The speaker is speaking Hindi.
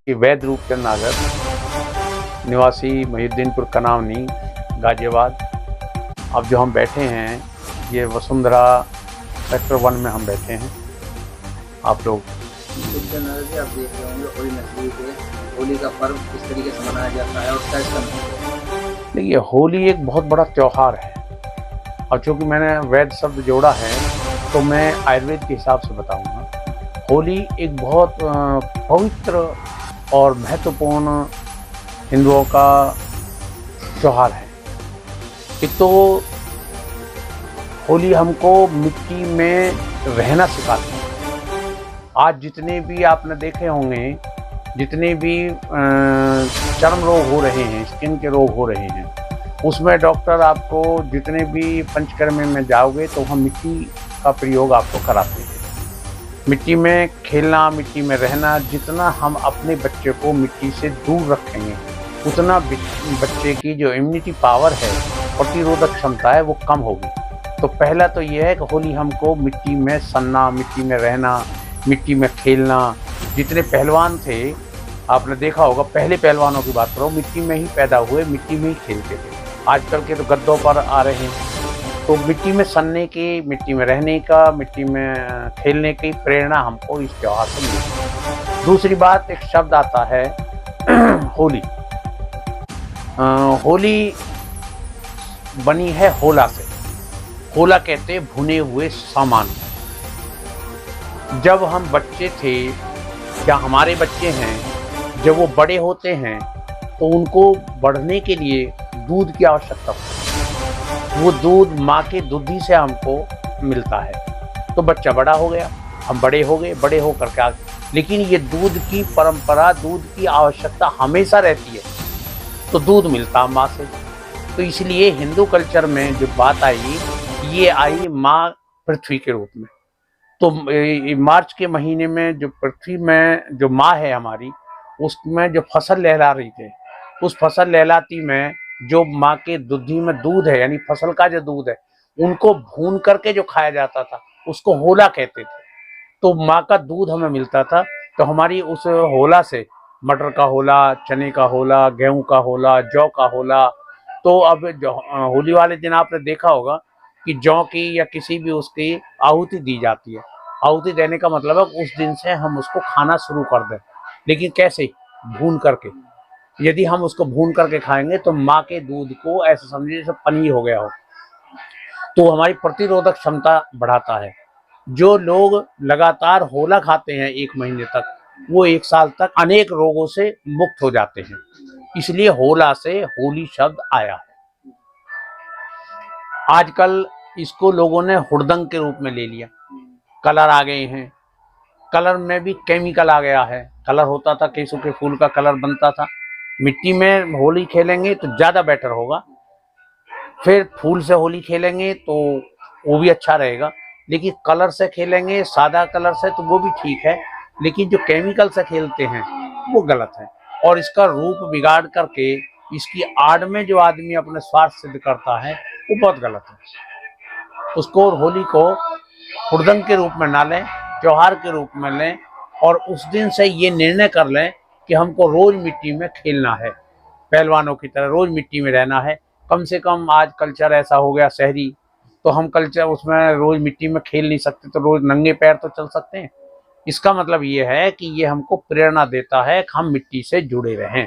वैद रूपचंद नागर, निवासी महिउद्दीनपुर कनावनी, गाजियाबाद। अब जो हम बैठे हैं ये वसुंधरा सेक्टर 1 में हम बैठे हैं। आप लोग आप देख रहे होंगे होली नस्ली के होली का पर्व किस तरीके से मनाया जाता है और क्या इसका महत्व। देखिए, होली एक बहुत बड़ा त्यौहार है और चूँकि मैंने वैद शब्द जोड़ा है तो मैं आयुर्वेद के हिसाब से बताऊंगा। होली एक बहुत पवित्र और महत्वपूर्ण हिंदुओं का त्यौहार है। एक तो होली हमको मिट्टी में रहना सिखाती है। आज जितने भी आपने देखे होंगे, जितने भी चर्म रोग हो रहे हैं, स्किन के रोग हो रहे हैं, उसमें डॉक्टर आपको जितने भी पंचकर्म में जाओगे तो हम मिट्टी का प्रयोग आपको कराते हैं। मिट्टी में खेलना, मिट्टी में रहना, जितना हम अपने बच्चे को मिट्टी से दूर रखेंगे उतना बच्चे की जो इम्यूनिटी पावर है, प्रतिरोधक क्षमता है, वो कम होगी। तो पहला तो ये है कि होली हमको मिट्टी में सनना, मिट्टी में रहना, मिट्टी में खेलना। जितने पहलवान थे आपने देखा होगा, पहले पहलवानों की बात करो, मिट्टी में ही पैदा हुए, मिट्टी में ही खेलते थे। आजकल के तो गद्दों पर आ रहे हैं। तो मिट्टी में सनने की, मिट्टी में रहने का, मिट्टी में खेलने की प्रेरणा हमको इस त्योहार से मिलती है। दूसरी बात, एक शब्द आता है होली। होली बनी है होला से। होला कहते भुने हुए सामान। जब हम बच्चे थे या हमारे बच्चे हैं, जब वो बड़े होते हैं तो उनको बढ़ने के लिए दूध की आवश्यकता होती है। वो दूध माँ के दूधी से हमको मिलता है। तो बच्चा बड़ा हो गया, हम बड़े हो गए, बड़े होकर के लेकिन ये दूध की परंपरा, दूध की आवश्यकता हमेशा रहती है, तो दूध मिलता माँ से। तो इसलिए हिंदू कल्चर में जो बात आई, ये आई माँ पृथ्वी के रूप में। तो मार्च के महीने में जो पृथ्वी में जो माँ है हमारी, उसमें जो फसल लहला रही थी, उस फसल लहलाती में जो माँ के दूधी में दूध है, यानी फसल का जो दूध है, उनको भून करके जो खाया जाता था, उसको होला कहते थे। तो माँ का दूध हमें मिलता था। तो हमारी उस होला से मटर का होला, चने का होला, गेहूं का होला, जौ का होला। तो अब होली वाले दिन आपने देखा होगा कि जौ की या किसी भी उसकी आहुति दी जाती है। आहुति देने का मतलब है उस दिन से हम उसको खाना शुरू कर दें, लेकिन कैसे? भून करके। यदि हम उसको भून करके खाएंगे तो माँ के दूध को ऐसे समझिए जैसे पनीर हो गया हो, तो हमारी प्रतिरोधक क्षमता बढ़ाता है। जो लोग लगातार होला खाते हैं 1 महीने तक, वो 1 साल तक अनेक रोगों से मुक्त हो जाते हैं। इसलिए होला से होली शब्द आया है। आजकल इसको लोगों ने हुड़दंग के रूप में ले लिया। कलर आ गए हैं, कलर में भी केमिकल आ गया है। कलर होता था, केसू के फूल का कलर बनता था। मिट्टी में होली खेलेंगे तो ज़्यादा बेटर होगा। फिर फूल से होली खेलेंगे तो वो भी अच्छा रहेगा, लेकिन कलर से खेलेंगे, सादा कलर से, तो वो भी ठीक है, लेकिन जो केमिकल से खेलते हैं वो गलत है। और इसका रूप बिगाड़ करके इसकी आड़ में जो आदमी अपने स्वार्थ सिद्ध करता है, वो बहुत गलत है। उसको, होली को हुड़दंग के रूप में ना लें, त्योहार के रूप में लें, और उस दिन से ये निर्णय कर लें कि हमको रोज मिट्टी में खेलना है, पहलवानों की तरह रोज मिट्टी में रहना है। कम से कम आज कल्चर ऐसा हो गया शहरी, तो हम कल्चर उसमें रोज मिट्टी में खेल नहीं सकते, तो रोज नंगे पैर तो चल सकते हैं। इसका मतलब ये है कि ये हमको प्रेरणा देता है कि हम मिट्टी से जुड़े रहें।